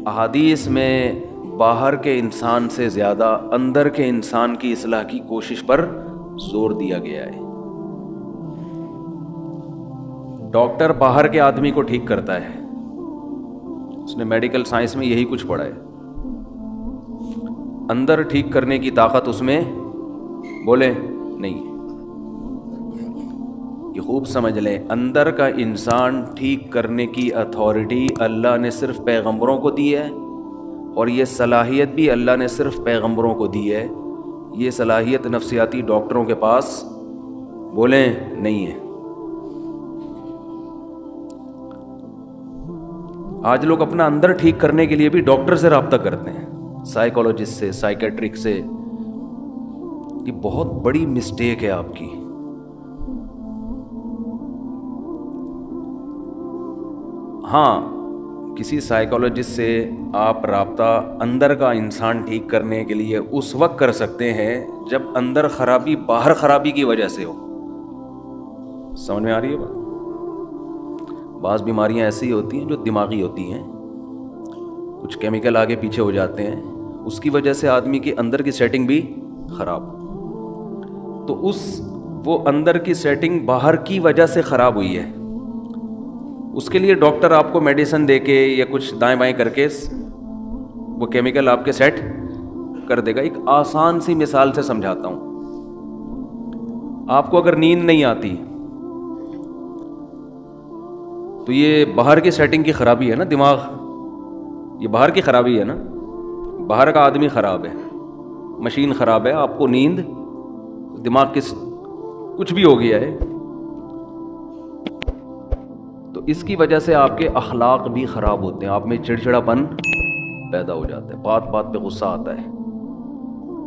احادیث میں باہر کے انسان سے زیادہ اندر کے انسان کی اصلاح کی کوشش پر زور دیا گیا ہے۔ ڈاکٹر باہر کے آدمی کو ٹھیک کرتا ہے، اس نے میڈیکل سائنس میں یہی کچھ پڑھا ہے، اندر ٹھیک کرنے کی طاقت اس میں بولے نہیں۔ یہ خوب سمجھ لیں، اندر کا انسان ٹھیک کرنے کی اتھارٹی اللہ نے صرف پیغمبروں کو دی ہے، اور یہ صلاحیت بھی اللہ نے صرف پیغمبروں کو دی ہے۔ یہ صلاحیت نفسیاتی ڈاکٹروں کے پاس بولیں نہیں ہے۔ آج لوگ اپنا اندر ٹھیک کرنے کے لیے بھی ڈاکٹر سے رابطہ کرتے ہیں، سائیکالوجسٹ سے، سائیکیٹرک سے۔ یہ بہت بڑی مسٹیک ہے آپ کی۔ ہاں، کسی سائیکالوجسٹ سے آپ رابطہ اندر کا انسان ٹھیک کرنے کے لیے اس وقت کر سکتے ہیں جب اندر خرابی باہر خرابی کی وجہ سے ہو۔ سمجھ میں آ رہی ہے بات؟ بعض بیماریاں ایسی ہوتی ہیں جو دماغی ہوتی ہیں، کچھ کیمیکل آگے پیچھے ہو جاتے ہیں، اس کی وجہ سے آدمی کے اندر کی سیٹنگ بھی خراب، تو وہ اندر کی سیٹنگ باہر کی وجہ سے خراب ہوئی ہے، اس کے لیے ڈاکٹر آپ کو میڈیسن دے کے یا کچھ دائیں بائیں کر کے وہ کیمیکل آپ کے سیٹ کر دے گا۔ ایک آسان سی مثال سے سمجھاتا ہوں۔ آپ کو اگر نیند نہیں آتی تو یہ باہر کی سیٹنگ کی خرابی ہے نا، دماغ، یہ باہر کی خرابی ہے نا، باہر کا آدمی خراب ہے، مشین خراب ہے، آپ کو نیند، دماغ کی کچھ بھی ہو گیا ہے، تو اس کی وجہ سے آپ کے اخلاق بھی خراب ہوتے ہیں، آپ میں چڑچڑاپن پیدا ہو جاتا ہے، بات بات پہ غصہ آتا ہے،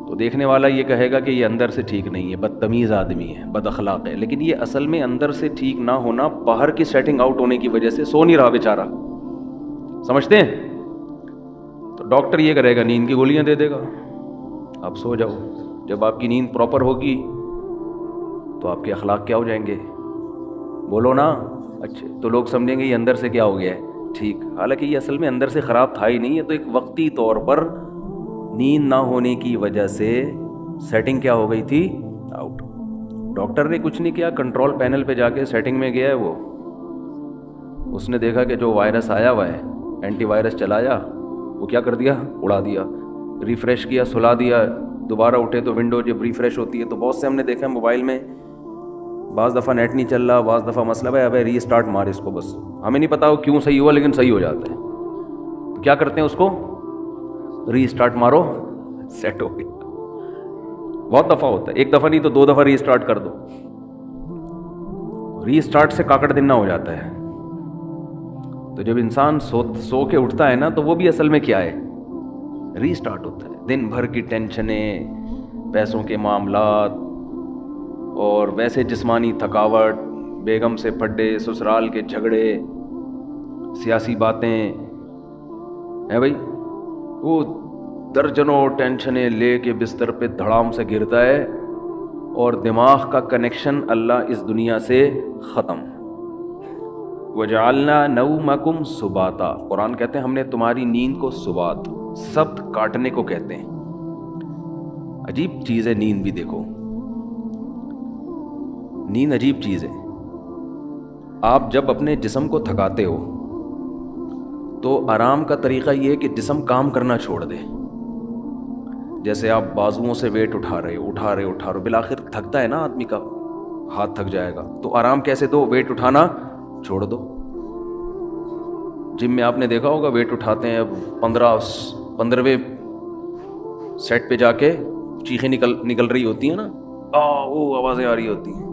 تو دیکھنے والا یہ کہے گا کہ یہ اندر سے ٹھیک نہیں ہے، بدتمیز آدمی ہے، بد اخلاق ہے، لیکن یہ اصل میں اندر سے ٹھیک نہ ہونا باہر کی سیٹنگ آؤٹ ہونے کی وجہ سے سو نہیں رہا بیچارہ۔ سمجھتے ہیں؟ تو ڈاکٹر یہ کرے گا، نیند کی گولیاں دے دے گا، آپ سو جاؤ۔ جب آپ کی نیند پراپر ہوگی تو آپ کے اخلاق کیا ہو جائیں گے؟ بولو نا۔ اچھا، تو لوگ سمجھیں گے یہ اندر سے کیا ہو گیا ہے ٹھیک، حالانکہ یہ اصل میں اندر سے خراب تھا ہی نہیں، ہے تو ایک وقتی طور پر نیند نہ ہونے کی وجہ سے سیٹنگ کیا ہو گئی تھی آؤٹ۔ ڈاکٹر نے کچھ نہیں کیا، کنٹرول پینل پہ جا کے سیٹنگ میں گیا ہے، وہ اس نے دیکھا کہ جو وائرس آیا ہوا ہے، اینٹی وائرس چلایا، وہ کیا کر دیا، اڑا دیا، ریفریش کیا، سلا دیا، دوبارہ اٹھے تو ونڈو جب ریفریش ہوتی ہے تو بہت سے ہم نے دیکھا موبائل میں، بعض دفعہ نیٹ نہیں چل رہا، بعض دفعہ مسئلہ ہے، ابے ری اسٹارٹ مار اس کو، بس ہمیں نہیں پتا وہ کیوں صحیح ہوا لیکن صحیح ہو جاتا ہے، تو کیا کرتے ہیں اس کو، ری اسٹارٹ مارو، سیٹ ہو گیا۔ بہت دفعہ ہوتا ہے، ایک دفعہ نہیں تو 2 دفعہ ری اسٹارٹ کر دو، ری اسٹارٹ سے کاکڑ دن نہ ہو جاتا ہے۔ تو جب انسان سو کے اٹھتا ہے نا تو وہ بھی اصل میں کیا ہے، ری اسٹارٹ ہوتا ہے۔ دن بھر کی ٹینشنیں، پیسوں کے معاملات، اور ویسے جسمانی تھکاوٹ، بیگم سے پھڈے، سسرال کے جھگڑے، سیاسی باتیں ہیں بھائی، وہ درجنوں ٹینشنیں لے کے بستر پہ دھڑام سے گرتا ہے، اور دماغ کا کنیکشن اللہ اس دنیا سے ختم۔ وَجَعَلْنَا نَوْمَكُمْ سُبَاتًا، قرآن کہتے ہیں ہم نے تمہاری نیند کو سبات، سبت کاٹنے کو کہتے ہیں۔ عجیب چیز ہے نیند بھی، دیکھو نیند عجیب چیز ہے۔ آپ جب اپنے جسم کو تھکاتے ہو تو آرام کا طریقہ یہ ہے کہ جسم کام کرنا چھوڑ دے۔ جیسے آپ بازوؤں سے ویٹ اٹھا رہے ہو، بالآخر تھکتا ہے نا آدمی کا، ہاتھ تھک جائے گا، تو آرام کیسے دو، ویٹ اٹھانا چھوڑ دو۔ جم میں آپ نے دیکھا ہوگا ویٹ اٹھاتے ہیں، 15ویں سیٹ پہ جا کے چیخیں نکل رہی ہوتی ہیں نا، وہ آوازیں آ رہی ہوتی ہیں،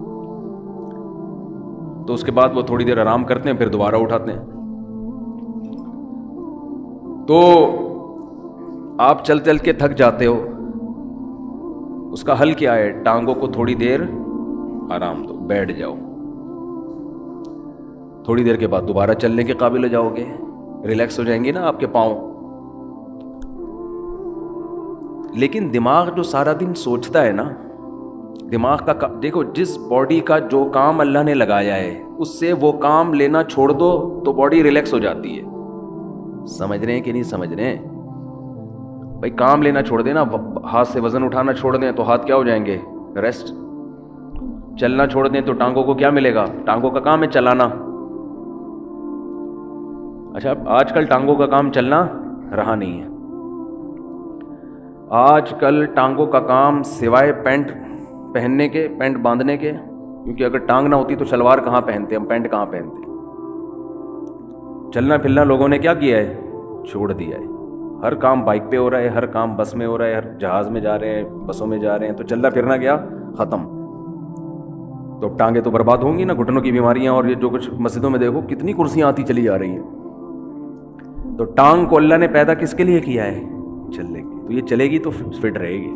تو اس کے بعد وہ تھوڑی دیر آرام کرتے ہیں، پھر دوبارہ اٹھاتے ہیں۔ تو آپ چل کے تھک جاتے ہو، اس کا حل کیا ہے، ٹانگوں کو تھوڑی دیر آرام دو، بیٹھ جاؤ، تھوڑی دیر کے بعد دوبارہ چلنے کے قابل ہو جاؤ گے، ریلیکس ہو جائیں گے نا آپ کے پاؤں۔ لیکن دماغ جو سارا دن سوچتا ہے نا، دماغ کا دیکھو، جس باڈی کا جو کام اللہ نے لگایا ہے اس سے وہ کام لینا چھوڑ دو تو باڈی ریلیکس ہو جاتی ہے۔ سمجھ رہے ہیں کہ نہیں سمجھ رہے ہیں بھائی؟ کام لینا چھوڑ دیں نا, ہاتھ سے وزن اٹھانا چھوڑ دیں تو ہاتھ کیا ہو جائیں گے؟ ریسٹ. چلنا چھوڑ دیں تو ٹانگوں کو کیا ملے گا؟ ٹانگوں کا کام ہے چلانا. اچھا, آج کل ٹانگوں کا کام چلنا رہا نہیں ہے. آج کل ٹانگوں کا کام سوائے پینٹ پہننے کے, پینٹ باندھنے کے, کیونکہ اگر ٹانگ نہ ہوتی تو شلوار کہاں پہنتے, ہم پینٹ کہاں پہنتے. چلنا پھرنا لوگوں نے کیا کیا ہے؟ چھوڑ دیا ہے. ہر کام بائک پہ ہو رہا ہے, ہر کام بس میں ہو رہا ہے, ہر جہاز میں جا رہے ہیں, بسوں میں جا رہے ہیں, تو چلنا پھرنا کیا ختم. تو ٹانگیں تو برباد ہوں گی نا, گھٹنوں کی بیماریاں, اور یہ جو کچھ مسجدوں میں دیکھو کتنی کرسیاں آتی چلی جا رہی ہیں. تو ٹانگ کو اللہ نے پیدا کس کے لیے کیا ہے؟ چلنے کی. تو یہ چلے گی تو فٹ رہے گی.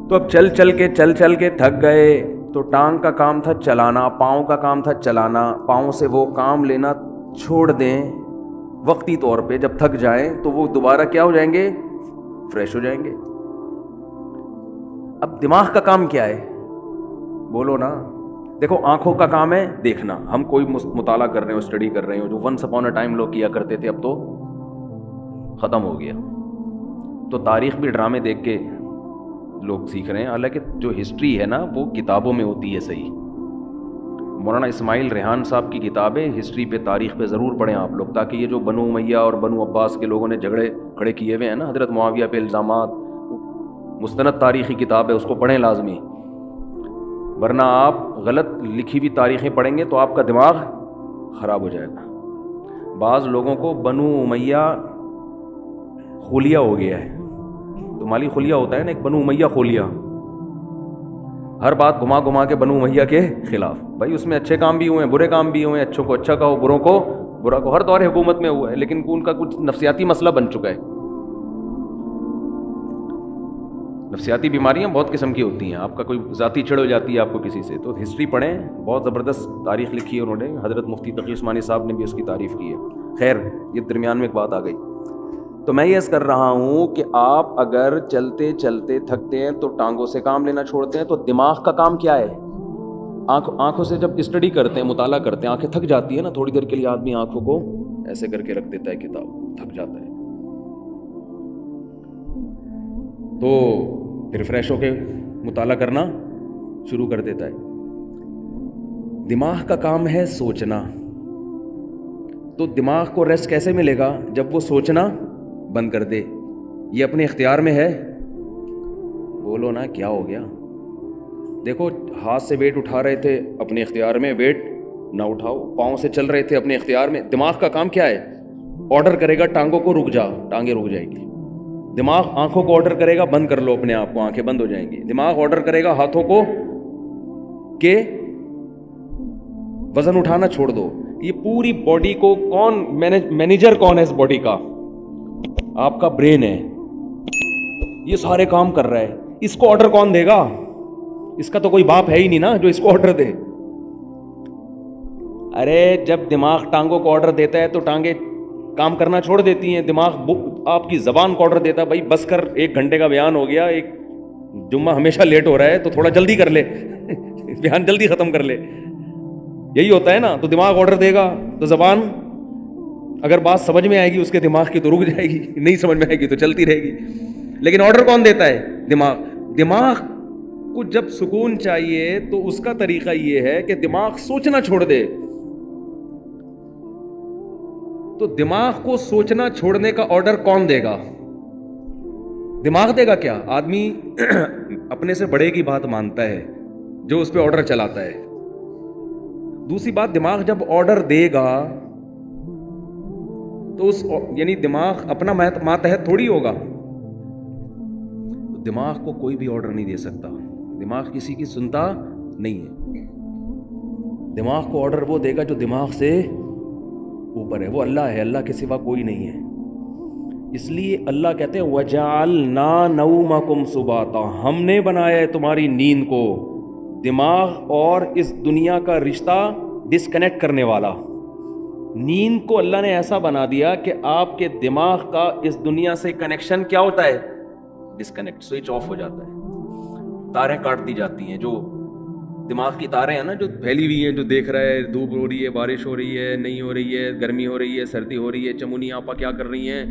تو اب چل چل کے تھک گئے, تو ٹانگ کا کام تھا چلانا, پاؤں کا کام تھا چلانا, پاؤں سے وہ کام لینا چھوڑ دیں وقتی طور پہ. جب تھک جائیں تو وہ دوبارہ کیا ہو جائیں گے؟ فریش ہو جائیں گے. اب دماغ کا کام کیا ہے؟ بولو نا. دیکھو, آنکھوں کا کام ہے دیکھنا. ہم کوئی مطالعہ کر رہے ہو, اسٹڈی کر رہے ہو, جو ونس اپون اے ٹائم لوگ کیا کرتے تھے, اب تو ختم ہو گیا. تو تاریخ بھی ڈرامے دیکھ کے لوگ سیکھ رہے ہیں. حالانکہ جو ہسٹری ہے نا وہ کتابوں میں ہوتی ہے صحیح. مولانا اسماعیل ریحان صاحب کی کتابیں ہسٹری پہ, تاریخ پہ ضرور پڑھیں آپ لوگ, تاکہ یہ جو بنو امیہ اور بنو عباس کے لوگوں نے جھگڑے کھڑے کیے ہوئے ہیں نا, حضرت معاویہ پہ الزامات, مستند تاریخی کتاب ہے, اس کو پڑھیں لازمی. ورنہ آپ غلط لکھی ہوئی تاریخیں پڑھیں گے تو آپ کا دماغ خراب ہو جائے گا. بعض لوگوں کو بنو امیہ خلیہ ہو گیا ہے. تو مالی خلیہ ہوتا ہے نا, ایک بنو امیہ خلیہ, ہر بات گھما گھما کے بنو امیہ کے خلاف. بھائی اس میں اچھے کام بھی ہوئے ہیں, برے کام بھی ہوئے ہیں. اچھوں کو اچھا کہو, بروں کو برا کہو. ہر دور حکومت میں ہوا ہے, لیکن ان کا کچھ نفسیاتی مسئلہ بن چکا ہے. نفسیاتی بیماریاں بہت قسم کی ہوتی ہیں. آپ کا کوئی ذاتی چڑ ہو جاتی ہے آپ کو کسی سے, تو ہسٹری پڑھیں, بہت زبردست تاریخ لکھی ہے انہوں نے. حضرت مفتی تقی عثمانی صاحب نے بھی اس کی تعریف کی ہے. خیر, یہ درمیان میں ایک بات آ گئی. تو میں یہ عرض کر رہا ہوں کہ آپ اگر چلتے چلتے تھکتے ہیں تو ٹانگوں سے کام لینا چھوڑتے ہیں, تو دماغ کا کام کیا ہے؟ آنکھوں سے جب اسٹڈی کرتے ہیں, مطالعہ کرتے ہیں, آنکھیں تھک جاتی ہیں نا, تھوڑی دیر کے لیے آدمی آنکھوں کو ایسے کر کے رکھ دیتا ہے, کتاب, تھک جاتا ہے, تو پھر فریش ہو کے مطالعہ کرنا شروع کر دیتا ہے. دماغ کا کام ہے سوچنا. تو دماغ کو ریسٹ کیسے ملے گا؟ جب وہ سوچنا بند کر دے. یہ اپنے اختیار میں ہے؟ بولو نا, کیا ہو گیا؟ دیکھو, ہاتھ سے ویٹ اٹھا رہے تھے, اپنے اختیار میں, ویٹ نہ اٹھاؤ. پاؤں سے چل رہے تھے, اپنے اختیار میں. دماغ کا کام کیا ہے؟ آرڈر کرے گا ٹانگوں کو رک جا, ٹانگیں رک جائیں گی. دماغ آنکھوں کو آرڈر کرے گا بند کر لو اپنے آپ کو, آنکھیں بند ہو جائیں گی. دماغ آرڈر کرے گا ہاتھوں کو کہ وزن اٹھانا چھوڑ دو. یہ پوری باڈی کو کون مینیجر کون ہے اس باڈی کا؟ آپ کا برین ہے. یہ سارے کام کر رہا ہے. اس کو آرڈر کون دے گا؟ اس کا تو کوئی باپ ہے ہی نہیں نا جو اس کو آرڈر دے. ارے جب دماغ ٹانگوں کو آرڈر دیتا ہے تو ٹانگیں کام کرنا چھوڑ دیتی ہیں. دماغ آپ کی زبان کو آرڈر دیتا ہے, بھائی بس کر, 1 گھنٹے کا بیان ہو گیا, ایک جمعہ ہمیشہ لیٹ ہو رہا ہے, تو تھوڑا جلدی کر لے, بیان جلدی ختم کر لے. یہی ہوتا ہے نا. تو دماغ آرڈر دے گا تو زبان اگر بات سمجھ میں آئے گی اس کے دماغ کی تو رک جائے گی, نہیں سمجھ میں آئے گی تو چلتی رہے گی. لیکن آرڈر کون دیتا ہے؟ دماغ. دماغ کو جب سکون چاہیے تو اس کا طریقہ یہ ہے کہ دماغ سوچنا چھوڑ دے. تو دماغ کو سوچنا چھوڑنے کا آرڈر کون دے گا؟ دماغ دے گا کیا؟ آدمی اپنے سے بڑے کی بات مانتا ہے جو اس پہ آرڈر چلاتا ہے. دوسری بات, دماغ جب آرڈر دے گا تو یعنی دماغ اپنا ماتحت تھوڑی ہوگا. دماغ کو کوئی بھی آرڈر نہیں دے سکتا. دماغ کسی کی سنتا نہیں ہے. دماغ کو آرڈر وہ دے گا جو دماغ سے اوپر ہے, وہ اللہ ہے. اللہ کے سوا کوئی نہیں ہے. اس لیے اللہ کہتے ہیں وَجَعَلْنَا نَوْمَكُمْ سُبَاتًا, ہم نے بنایا ہے تمہاری نیند کو دماغ اور اس دنیا کا رشتہ ڈسکنیکٹ کرنے والا. نیند کو اللہ نے ایسا بنا دیا کہ آپ کے دماغ کا اس دنیا سے کنیکشن کیا ہوتا ہے؟ ڈسکنیکٹ, سوئچ آف ہو جاتا ہے. تاریں کاٹ دی جاتی ہیں. جو دماغ کی تاریں ہیں نا جو پھیلی ہوئی ہیں, جو دیکھ رہا ہے دھوپ ہو رہی ہے, بارش ہو رہی ہے, نہیں ہو رہی ہے, گرمی ہو رہی ہے, سردی ہو رہی ہے, چمونی آپا کیا کر رہی ہیں,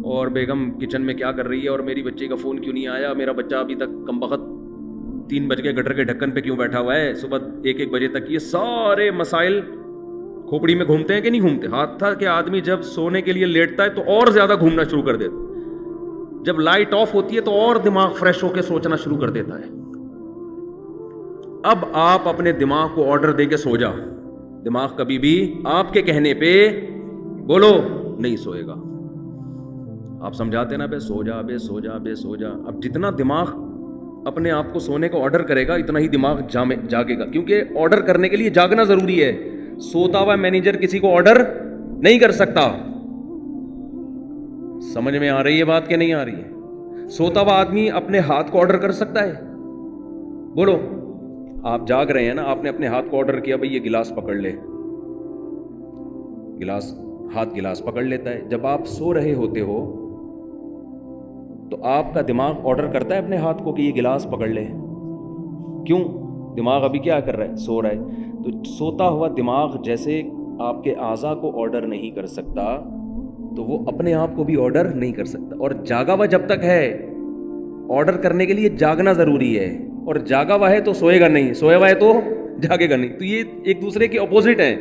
اور بیگم کچن میں کیا کر رہی ہے, اور میری بچی کا فون کیوں نہیں آیا, میرا بچہ ابھی تک کمبخت 3 بج کے گٹر کے ڈھکن پہ کیوں بیٹھا ہوا ہے صبح 1 بجے تک. یہ سارے مسائل کھوپڑی میں گھومتے ہیں کہ نہیں گھومتے؟ ہاتھ تھا کہ آدمی جب سونے کے لیے لیٹتا ہے تو اور زیادہ گھومنا شروع کر دیتا ہے, جب لائٹ آف ہوتی ہے تو اور دماغ فریش ہو کے سوچنا شروع کر دیتا ہے. اب آپ اپنے دماغ کو آرڈر دے کے سو جا, دماغ کبھی بھی آپ کے کہنے پہ بولو نہیں سوئے گا. آپ سمجھاتے نا بے سو جا, بے سو جا, بے سو جا. اب جتنا دماغ اپنے آپ کو سونے کو آرڈر کرے گا اتنا ہی دماغ جاگے گا, کیونکہ آرڈر کرنے کے لیے جاگنا ضروری ہے. سوتا ہوا مینیجر کسی کو آرڈر نہیں کر سکتا. سمجھ میں آ رہی ہے بات کہ نہیں آ رہی ہے؟ سوتا ہوا آدمی اپنے ہاتھ کو آرڈر کر سکتا ہے؟ بولو. آپ جاگ رہے ہیں نا, آپ نے اپنے ہاتھ کو آرڈر کیا, بھئی یہ گلاس پکڑ لے, گلاس پکڑ لیتا ہے. جب آپ سو رہے ہوتے ہو تو آپ کا دماغ آرڈر کرتا ہے اپنے ہاتھ کو کہ یہ گلاس پکڑ لے. کیوں؟ دماغ ابھی کیا کر رہا ہے؟ سو رہا ہے. تو سوتا ہوا دماغ جیسے آپ کے اعضاء کو آرڈر نہیں کر سکتا تو وہ اپنے آپ کو بھی آرڈر نہیں کر سکتا. اور جاگا ہوا جب تک ہے, آرڈر کرنے کے لیے جاگنا ضروری ہے, اور جاگا ہوا ہے تو سوئے گا نہیں, سویا ہوا ہے تو جاگے گا نہیں. تو یہ ایک دوسرے کے اپوزٹ ہیں.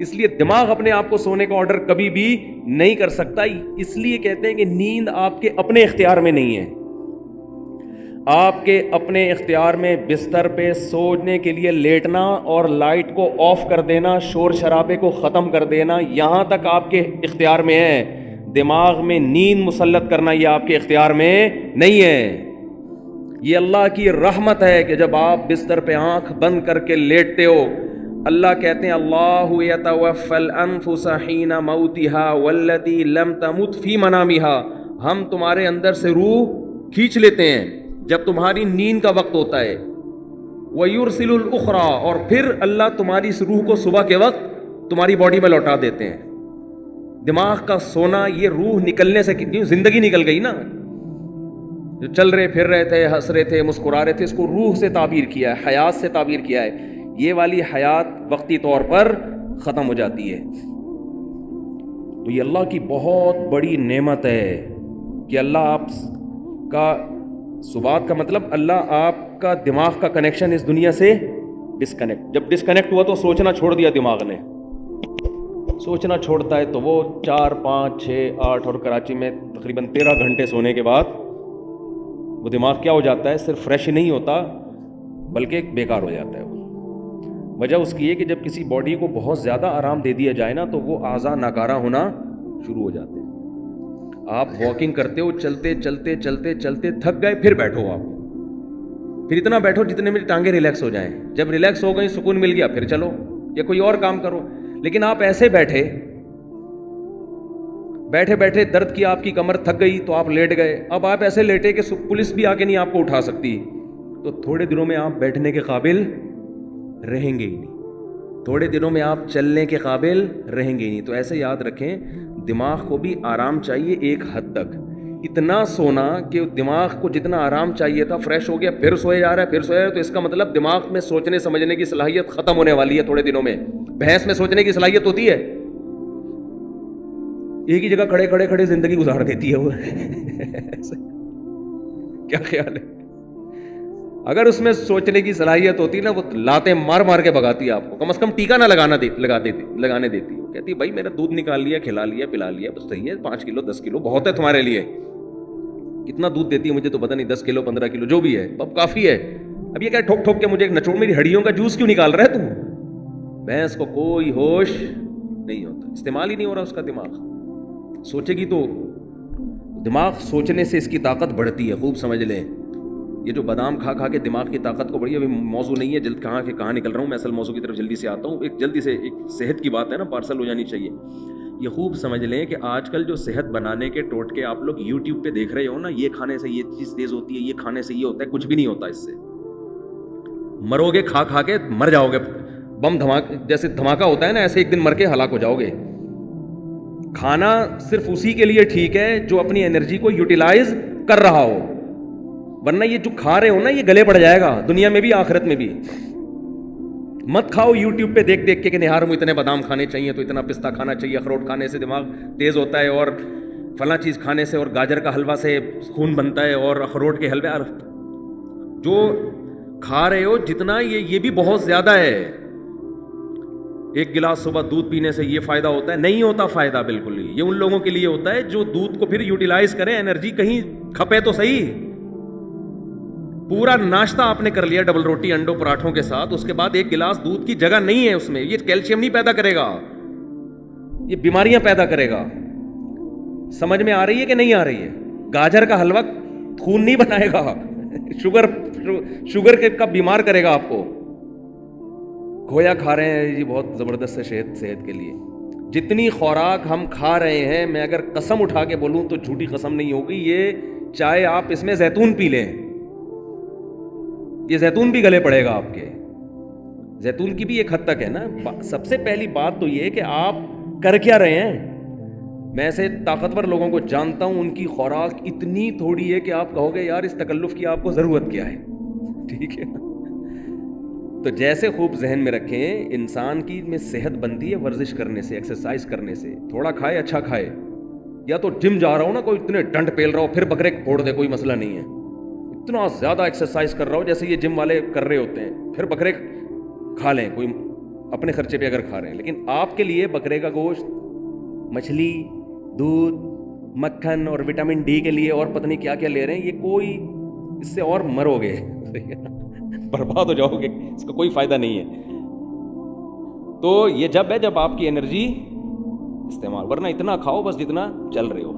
اس لیے دماغ اپنے آپ کو سونے کا آرڈر کبھی بھی نہیں کر سکتا. اس لیے کہتے ہیں کہ نیند آپ کے اپنے اختیار میں نہیں ہے. آپ کے اپنے اختیار میں بستر پہ سونے کے لیے لیٹنا اور لائٹ کو آف کر دینا, شور شرابے کو ختم کر دینا, یہاں تک آپ کے اختیار میں ہے. دماغ میں نیند مسلط کرنا یہ آپ کے اختیار میں نہیں ہے. یہ اللہ کی رحمت ہے کہ جب آپ بستر پہ آنکھ بند کر کے لیٹتے ہو, اللہ کہتے ہیں اللہ یتوفی الانفس حین موتها والتی لم تمت فی منامها, ہم تمہارے اندر سے روح کھینچ لیتے ہیں جب تمہاری نیند کا وقت ہوتا ہے. وَيُرْسِلُ الْأُخْرَى, اور پھر اللہ تمہاری اس روح کو صبح کے وقت تمہاری باڈی میں لوٹا دیتے ہیں. دماغ کا سونا یہ روح نکلنے سے کتنی زندگی نکل گئی نا, جو چل رہے پھر رہے تھے, ہنس رہے تھے, مسکرا رہے تھے, اس کو روح سے تعبیر کیا ہے, حیات سے تعبیر کیا ہے. یہ والی حیات وقتی طور پر ختم ہو جاتی ہے. تو یہ اللہ کی بہت بڑی نعمت ہے کہ اللہ آپ کا سبات کا مطلب اللہ آپ کا دماغ کا کنیکشن اس دنیا سے ڈسکنیکٹ, جب ڈسکنیکٹ ہوا تو سوچنا چھوڑ دیا دماغ نے. سوچنا چھوڑتا ہے تو وہ 4, 5, 6, 8 اور کراچی میں تقریباً 13 گھنٹے سونے کے بعد وہ دماغ کیا ہو جاتا ہے, صرف فریش نہیں ہوتا بلکہ بیکار ہو جاتا ہے. وجہ اس کی ہے کہ جب کسی باڈی کو بہت زیادہ آرام دے دیا جائے نا تو وہ اعضاء ناکارہ ہونا شروع ہو جاتے ہیں. آپ واکنگ کرتے ہو, چلتے چلتے چلتے چلتے تھک گئے, پھر بیٹھو, آپ پھر اتنا بیٹھو جتنے میں ٹانگیں ریلیکس ہو جائیں. جب ریلیکس ہو گئی, سکون مل گیا, پھر چلو یا کوئی اور کام کرو. لیکن آپ ایسے بیٹھے بیٹھے درد کی آپ کی کمر تھک گئی تو آپ لیٹ گئے. اب آپ ایسے لیٹے کہ پولیس بھی آ کے نہیں آپ کو اٹھا سکتی, تو تھوڑے دنوں میں آپ بیٹھنے کے قابل رہیں گے ہی نہیں, تھوڑے دنوں میں آپ چلنے کے قابل رہیں گے ہی نہیں. تو ایسے یاد رکھیں, دماغ کو بھی آرام چاہیے ایک حد تک. اتنا سونا کہ دماغ کو جتنا آرام چاہیے تھا فریش ہو گیا, پھر سوئے جا رہا ہے, پھر سویا رہا ہے, تو اس کا مطلب دماغ میں سوچنے سمجھنے کی صلاحیت ختم ہونے والی ہے تھوڑے دنوں میں. بھینس میں سوچنے کی صلاحیت ہوتی ہے, ایک ہی جگہ کھڑے زندگی گزار دیتی ہے وہ. کیا خیال ہے؟ اگر اس میں سوچنے کی صلاحیت ہوتی نا, وہ لاتیں مار کے بھگاتی ہے آپ کو, کم از کم ٹیکا نہ لگانے دیتی. کہتی بھائی میرا دودھ نکال لیا, کھلا لیا, پلا لیا, بس صحیح ہے, 5 کلو 10 کلو بہت ہے تمہارے لیے. کتنا دودھ دیتی ہے مجھے تو پتہ نہیں, 10 کلو 15 کلو جو بھی ہے, اب کافی ہے. اب یہ کیا ٹھوک کے مجھے نچوڑ میری ہڈیوں کا جوس کیوں نکال رہا ہے تم؟ بھینس کو کوئی ہوش نہیں ہوتا, استعمال ہی نہیں ہو رہا اس کا دماغ. سوچے گی تو دماغ سوچنے سے اس کی طاقت بڑھتی ہے, خوب سمجھ لیں. یہ جو بادام کھا کے دماغ کی طاقت کو بڑھی, ابھی موضوع نہیں ہے, جلد کہاں نکل رہا ہوں میں, اصل موضوع کی طرف جلدی سے آتا ہوں. جلدی سے ایک صحت کی بات ہے نا, پارسل ہو جانی چاہیے. یہ خوب سمجھ لیں کہ آج کل جو صحت بنانے کے ٹوٹکے آپ لوگ یوٹیوب پہ دیکھ رہے ہو نا, یہ کھانے سے یہ چیز تیز ہوتی ہے, یہ کھانے سے یہ ہوتا ہے, کچھ بھی نہیں ہوتا اس سے. مرو گے کھا کے مر جاؤ گے. بم جیسے دھماکہ ہوتا ہے نا, ایسے ایک دن مر کے ہلاک ہو جاؤ گے. کھانا صرف اسی کے لیے ٹھیک ہے جو اپنی انرجی کو یوٹیلائز کر رہا ہو, ورنہ یہ جو کھا رہے ہو نا یہ گلے پڑ جائے گا, دنیا میں بھی آخرت میں بھی. مت کھاؤ یوٹیوب پہ دیکھ دیکھ کے کہ نہار میں اتنے بادام کھانے چاہیے تو اتنا پستہ کھانا چاہیے, اخروٹ کھانے سے دماغ تیز ہوتا ہے, اور فلاں چیز کھانے سے اور گاجر کا حلوہ سے خون بنتا ہے, اور اخروٹ کے حلوے جو کھا رہے ہو جتنا یہ بھی بہت زیادہ ہے. ایک گلاس صبح دودھ پینے سے یہ فائدہ ہوتا ہے؟ نہیں ہوتا فائدہ بالکل ہی. یہ ان لوگوں کے لیے ہوتا ہے جو دودھ کو پھر یوٹیلائز کریں, انرجی کہیں کھپے تو صحیح. پورا ناشتہ آپ نے کر لیا ڈبل روٹی انڈوں پراٹھوں کے ساتھ, اس کے بعد ایک گلاس دودھ کی جگہ نہیں ہے اس میں, یہ کیلشیم نہیں پیدا کرے گا, یہ بیماریاں پیدا کرے گا. سمجھ میں آ رہی ہے کہ نہیں آ رہی ہے؟ گاجر کا حلوہ خون نہیں بنائے گا, شوگر کا بیمار کرے گا آپ کو. کھویا کھا رہے ہیں جی بہت زبردست ہے صحت کے لیے. جتنی خوراک ہم کھا رہے ہیں, میں اگر قسم اٹھا کے بولوں تو جھوٹی قسم نہیں ہوگی, یہ چاہے آپ اس میں زیتون پی لیں, یہ زیتون بھی گلے پڑے گا آپ کے. زیتون کی بھی ایک حد تک ہے نا. سب سے پہلی بات تو یہ کہ آپ کر کیا رہے ہیں. میں ایسے طاقتور لوگوں کو جانتا ہوں, ان کی خوراک اتنی تھوڑی ہے کہ آپ کہو گے یار اس تکلف کی آپ کو ضرورت کیا ہے. ٹھیک ہے, تو جیسے خوب ذہن میں رکھیں, انسان کی میں صحت بنتی ہے ورزش کرنے سے, ایکسرسائز کرنے سے. تھوڑا کھائے اچھا کھائے, یا تو جم جا رہا ہو نا, کوئی اتنے ڈنڈ پیل رہا ہو پھر بکرے پھوڑ دے, کوئی مسئلہ نہیں ہے. اتنا زیادہ ایکسرسائز کر رہا ہو جیسے یہ جم والے کر رہے ہوتے ہیں, پھر بکرے کھا لیں, کوئی اپنے خرچے پہ اگر کھا رہے ہیں. لیکن آپ کے لیے بکرے کا گوشت, مچھلی, دودھ, مکھن اور وٹامن ڈی کے لیے اور پتہ نہیں کیا کیا لے رہے ہیں, یہ کوئی اس سے اور مرو گے, برباد ہو جاؤ گے, اس کا کوئی فائدہ نہیں ہے. تو یہ جب ہے جب آپ کی انرجی استعمال, ورنہ اتنا کھاؤ بس جتنا چل رہے ہو,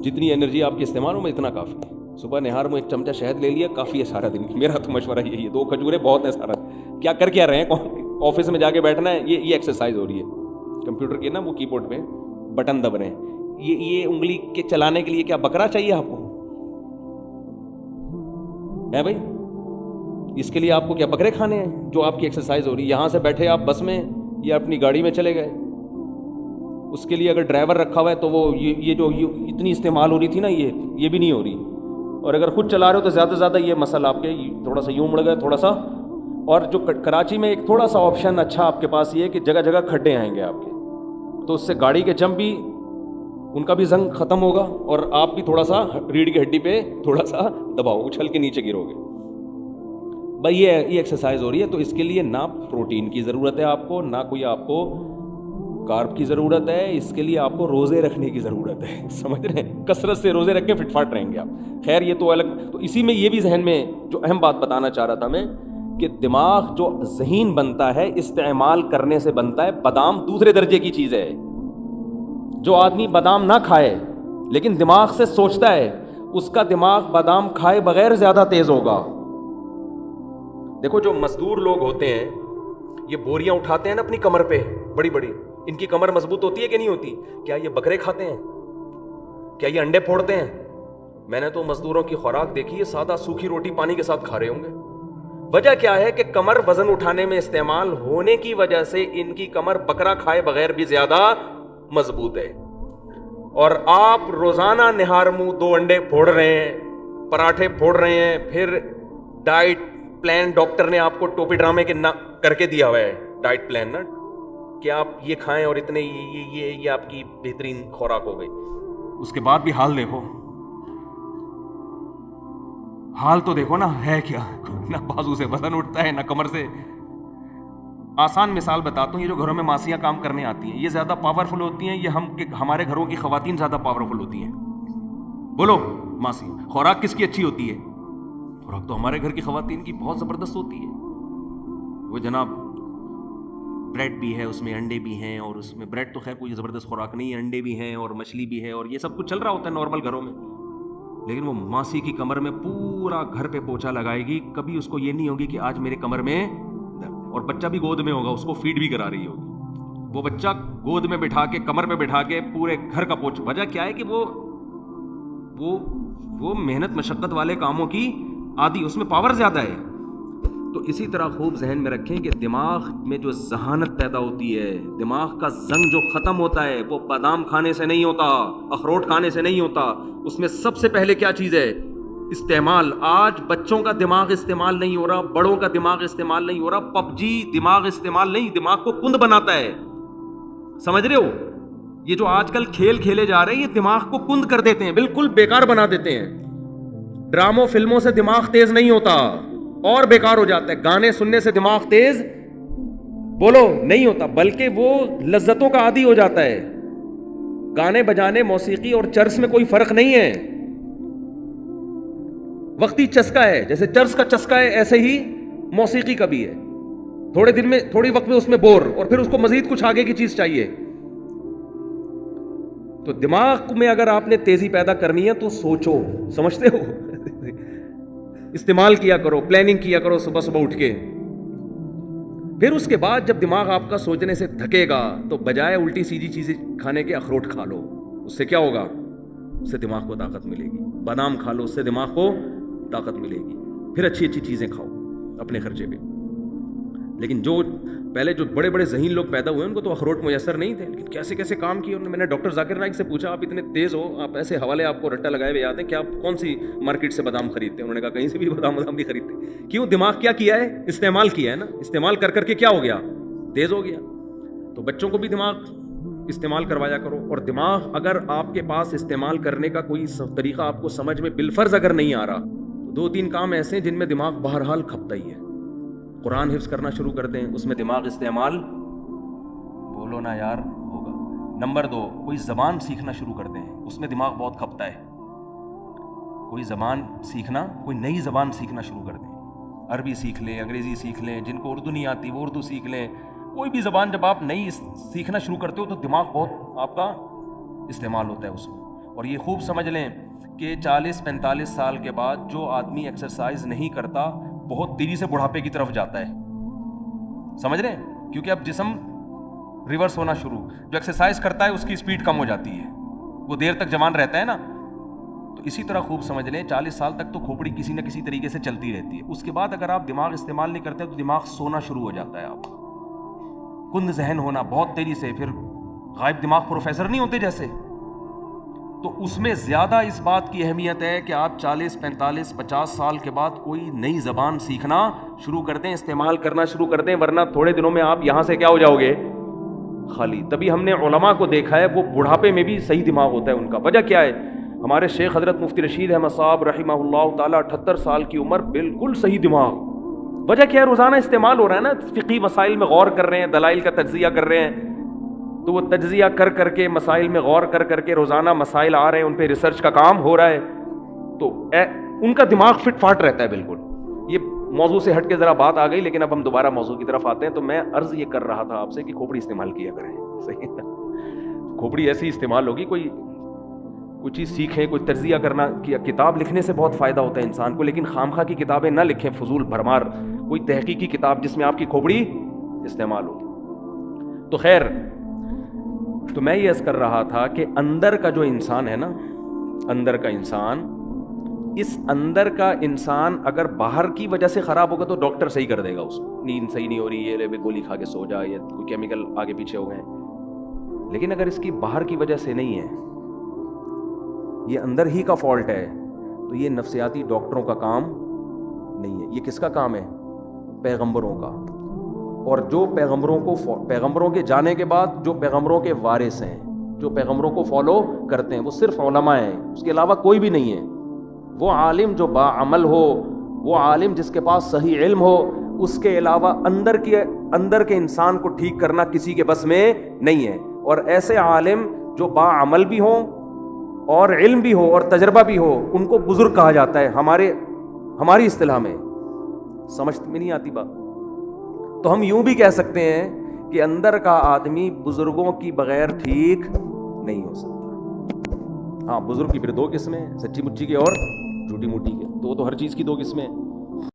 جتنی انرجی آپ کی استعمال ہو میں اتنا کافی ہے. صبح نہار میں ایک چمچہ شہد لے لیا, کافی ہے سارا دن. میرا تو مشورہ یہی ہے, 2 کھجوریں بہت ہیں سارا. کیا کر کیا رہے ہیں, آفس میں جا کے بیٹھنا ہے, یہ ایکسرسائز ہو رہی ہے. کمپیوٹر کے نا وہ کی بورڈ پہ بٹن دب رہے ہیں, یہ انگلی کے چلانے کے لیے کیا بکرا چاہیے آپ کو ہے بھائی؟ اس کے لیے آپ کو کیا بکرے کھانے ہیں جو آپ کی ایکسرسائز ہو رہی ہے؟ یہاں سے بیٹھے آپ بس میں یا اپنی گاڑی میں چلے گئے, اس کے لیے اگر ڈرائیور رکھا ہوا ہے تو وہ یہ جو اتنی استعمال ہو رہی تھی نا, یہ بھی نہیں ہو رہی. اور اگر خود چلا رہے ہو تو زیادہ سے زیادہ یہ مسئلہ آپ کے تھوڑا سا یوں مڑ گئے تھوڑا سا. اور جو کراچی میں ایک تھوڑا سا آپشن اچھا آپ کے پاس یہ ہے کہ جگہ جگہ کھڈے آئیں گے آپ کے, تو اس سے گاڑی کے جم بھی ان کا بھی زنگ ختم ہوگا, اور آپ بھی تھوڑا سا ریڑھ کی ہڈی پہ تھوڑا سا دباؤ, اچھل کے نیچے گرو گے. بھائی یہ ایکسرسائز ہو رہی ہے, تو اس کے لیے نہ پروٹین کی ضرورت ہے آپ کو, نہ کوئی آپ کو کارب کی ضرورت ہے. اس کے لیے آپ کو روزے رکھنے کی ضرورت ہے. سمجھ رہے ہیں؟ کثرت سے روزے رکھ کے فٹ فاٹ رہیں گے آپ. خیر یہ تو الگ. تو اسی میں یہ بھی ذہن میں جو اہم بات بتانا چاہ رہا تھا میں, کہ دماغ جو ذہین بنتا ہے استعمال کرنے سے بنتا ہے. بادام دوسرے درجے کی چیز ہے. جو آدمی بادام نہ کھائے لیکن دماغ سے سوچتا ہے, اس کا دماغ بادام کھائے بغیر زیادہ تیز ہوگا. دیکھو جو مزدور لوگ ہوتے ہیں, یہ بوریاں اٹھاتے ہیں نا اپنی کمر پہ بڑی بڑی, ان کی کمر مضبوط ہوتی ہے کہ نہیں ہوتی؟ کیا یہ بکرے کھاتے ہیں؟ کیا یہ انڈے پھوڑتے ہیں؟ میں نے تو مزدوروں کی خوراک دیکھی ہے, سادہ سوکھی روٹی پانی کے ساتھ کھا رہے ہوں گے. وجہ کیا ہے کہ کمر وزن اٹھانے میں استعمال ہونے کی وجہ سے ان کی کمر بکرا کھائے بغیر بھی زیادہ مضبوط ہے. اور آپ روزانہ نہار منہ 2 انڈے پھوڑ رہے ہیں, پراٹھے پھوڑ رہے ہیں, پھر ڈائٹ پلان ڈاکٹر نے آپ کو ٹوپی ڈرامے کے کر کے دیا ہوا ہے ڈائٹ پلان نا, کہ آپ یہ کھائیں اور اتنے یہ آپ کی بہترین خوراک ہو گئی. اس کے بعد بھی حال دیکھو, حال تو دیکھو نا ہے کیا. نہ بازو سے وزن اٹھتا ہے, نہ کمر سے. آسان مثال بتاتا ہوں, یہ جو گھروں میں ماسیاں کام کرنے آتی ہیں, یہ زیادہ پاورفل ہوتی ہیں, یہ ہمارے گھروں کی خواتین زیادہ پاورفل ہوتی ہیں؟ بولو ماسی. خوراک کس کی اچھی ہوتی ہے؟ خوراک تو ہمارے گھر کی خواتین کی بہت زبردست ہوتی ہے. وہ جناب بریڈ بھی ہے, اس میں انڈے بھی ہیں, اور اس میں بریڈ تو خیر کوئی زبردست خوراک نہیں ہے, انڈے بھی ہیں اور مچھلی بھی ہے, اور یہ سب کچھ چل رہا ہوتا ہے نارمل گھروں میں. لیکن وہ ماسی کی کمر میں پورا گھر پہ پوچھا لگائے گی, کبھی اس کو یہ نہیں ہوگی کہ آج میرے کمر میں درد. اور بچہ بھی گود میں ہوگا, اس کو فیڈ بھی کرا رہی ہوگی. وہ بچہ گود میں بٹھا کے کمر پہ بٹھا کے پورے گھر کا پوچھ. وجہ کیا ہے کہ وہ محنت مشقت والے کاموں کی عادی, اس میں پاور زیادہ ہے. تو اسی طرح خوب ذہن میں رکھیں کہ دماغ میں جو ذہانت پیدا ہوتی ہے, دماغ کا زنگ جو ختم ہوتا ہے, وہ بادام کھانے سے نہیں ہوتا, اخروٹ کھانے سے نہیں ہوتا. اس میں سب سے پہلے کیا چیز ہے؟ استعمال. آج بچوں کا دماغ استعمال نہیں ہو رہا, بڑوں کا دماغ استعمال نہیں ہو رہا. پب جی دماغ استعمال نہیں, دماغ کو کند بناتا ہے. سمجھ رہے ہو؟ یہ جو آج کل کھیل کھیلے جا رہے ہیں یہ دماغ کو کند کر دیتے ہیں, بالکل بیکار بنا دیتے ہیں. ڈراموں فلموں سے دماغ تیز نہیں ہوتا اور بیکار ہو جاتا ہے. گانے سننے سے دماغ تیز بولو نہیں ہوتا, بلکہ وہ لذتوں کا عادی ہو جاتا ہے. گانے بجانے, موسیقی اور چرس میں کوئی فرق نہیں ہے, وقتی چسکا ہے. جیسے چرس کا چسکا ہے ایسے ہی موسیقی کا بھی ہے. تھوڑے دن میں, تھوڑی وقت میں اس میں بور, اور پھر اس کو مزید کچھ آگے کی چیز چاہیے. تو دماغ میں اگر آپ نے تیزی پیدا کرنی ہے تو سوچو, سمجھتے ہو, استعمال کیا کرو, پلاننگ کیا کرو صبح صبح اٹھ کے. پھر اس کے بعد جب دماغ آپ کا سوچنے سے تھکے گا تو بجائے الٹی سیدھی چیزیں کھانے کے اخروٹ کھا لو. اس سے کیا ہوگا؟ اس سے دماغ کو طاقت ملے گی. بادام کھا لو, اس سے دماغ کو طاقت ملے گی. پھر اچھی اچھی چیزیں کھاؤ اپنے خرچے پہ. لیکن جو پہلے جو بڑے بڑے ذہین لوگ پیدا ہوئے ان کو تو اخروٹ میسر نہیں تھے, لیکن کیسے کیسے کام کیے انہوں نے. میں نے ڈاکٹر ذاکر نائک سے پوچھا, آپ اتنے تیز ہو, آپ ایسے حوالے آپ کو رٹا لگائے ہوئے یاد ہیں کہ آپ کون سی مارکیٹ سے بادام خریدتے ہیں؟ انہوں نے کہا کہیں سے بھی بادام نہیں خریدتے. کیوں؟ دماغ کیا کیا ہے؟ استعمال کیا ہے نا. استعمال کر کر کے کیا ہو گیا؟ تیز ہو گیا. تو بچوں کو بھی دماغ استعمال کروایا کرو. اور دماغ اگر آپ کے پاس استعمال کرنے کا کوئی طریقہ آپ کو سمجھ میں بالفرض اگر نہیں آ رہا, تو 2-3 کام ایسے ہیں جن میں دماغ بہرحال کھپتا ہی ہے. قرآن حفظ کرنا شروع کر دیں, اس میں دماغ استعمال, بولو نا یار, ہوگا. نمبر 2, کوئی زبان سیکھنا شروع کر دیں, اس میں دماغ بہت کھپتا ہے. کوئی زبان سیکھنا, کوئی نئی زبان سیکھنا شروع کر دیں. عربی سیکھ لیں, انگریزی سیکھ لیں, جن کو اردو نہیں آتی وہ اردو سیکھ لیں. کوئی بھی زبان جب آپ نئی سیکھنا شروع کرتے ہو تو دماغ بہت آپ کا استعمال ہوتا ہے اس میں. اور یہ خوب سمجھ لیں کہ 40-45 سال کے بعد جو آدمی ایکسرسائز نہیں کرتا بہت تیزی سے بڑھاپے کی طرف جاتا ہے. سمجھ رہے ہیں؟ کیونکہ اب جسم ریورس ہونا شروع. جو ایکسرسائز کرتا ہے اس کی اسپیڈ کم ہو جاتی ہے, وہ دیر تک جوان رہتا ہے نا. تو اسی طرح خوب سمجھ لیں 40 سال تک تو کھوپڑی کسی نہ کسی طریقے سے چلتی رہتی ہے. اس کے بعد اگر آپ دماغ استعمال نہیں کرتے تو دماغ سونا شروع ہو جاتا ہے. آپ کند ذہن ہونا بہت تیزی سے, پھر غائب دماغ پروفیسر نہیں ہوتے جیسے. تو اس میں زیادہ اس بات کی اہمیت ہے کہ آپ 40, 45, 50 سال کے بعد کوئی نئی زبان سیکھنا شروع کر دیں, استعمال کرنا شروع کر دیں, ورنہ تھوڑے دنوں میں آپ یہاں سے کیا ہو جاؤ گے؟ خالی. تبھی ہم نے علماء کو دیکھا ہے وہ بڑھاپے میں بھی صحیح دماغ ہوتا ہے ان کا. وجہ کیا ہے؟ ہمارے شیخ حضرت مفتی رشید احمد صاحب رحمہ اللہ تعالیٰ 78 سال کی عمر, بالکل صحیح دماغ. وجہ کیا ہے؟ روزانہ استعمال ہو رہا ہے نا, فقہی مسائل میں غور کر رہے ہیں, دلائل کا تجزیہ کر رہے ہیں. تو وہ تجزیہ کر کر کے, مسائل میں غور کر کر کے روزانہ مسائل آ رہے ہیں, ان پہ ریسرچ کا کام ہو رہا ہے. تو ان کا دماغ فٹ فاٹ رہتا ہے بالکل. یہ موضوع سے ہٹ کے ذرا بات آ گئی, لیکن اب ہم دوبارہ موضوع کی طرف آتے ہیں. تو میں عرض یہ کر رہا تھا آپ سے کہ کھوپڑی استعمال کیا کریں. صحیح نا؟ کھوپڑی ایسی استعمال ہوگی, کوئی چیز سیکھیں, کوئی تجزیہ کرنا. کتاب لکھنے سے بہت فائدہ ہوتا ہے انسان کو, لیکن خامخواہ کی کتابیں نہ لکھیں فضول بھرمار. کوئی تحقیقی کتاب جس میں آپ کی کھوپڑی استعمال ہو. تو خیر, تو میں یہ عرض کر رہا تھا کہ اندر کا جو انسان ہے نا, اندر کا انسان, اس اندر کا انسان اگر باہر کی وجہ سے خراب ہوگا تو ڈاکٹر صحیح کر دے گا اس کو. نیند صحیح نہیں ہو رہی ہے, لے گولی کھا کے سو جا, یا کوئی کیمیکل آگے پیچھے ہو گئے. لیکن اگر اس کی باہر کی وجہ سے نہیں ہے, یہ اندر ہی کا فالٹ ہے, تو یہ نفسیاتی ڈاکٹروں کا کام نہیں ہے. یہ کس کا کام ہے؟ پیغمبروں کا. اور جو پیغمبروں کے جانے کے بعد جو پیغمبروں کے وارث ہیں, جو پیغمبروں کو فالو کرتے ہیں, وہ صرف علماء ہیں, اس کے علاوہ کوئی بھی نہیں ہے. وہ عالم جو باعمل ہو, وہ عالم جس کے پاس صحیح علم ہو, اس کے علاوہ اندر کے انسان کو ٹھیک کرنا کسی کے بس میں نہیں ہے. اور ایسے عالم جو باعمل بھی ہوں اور علم بھی ہو اور تجربہ بھی ہو, ان کو بزرگ کہا جاتا ہے ہماری اصطلاح میں. سمجھ میں نہیں آتی بات؟ تو ہم یوں بھی کہہ سکتے ہیں کہ اندر کا آدمی بزرگوں کی بغیر ٹھیک نہیں ہو سکتا. ہاں, بزرگ کی پھر 2 قسمیں, سچی مچی کے اور جھوٹی موٹی کے. تو ہر چیز کی 2 قسمیں.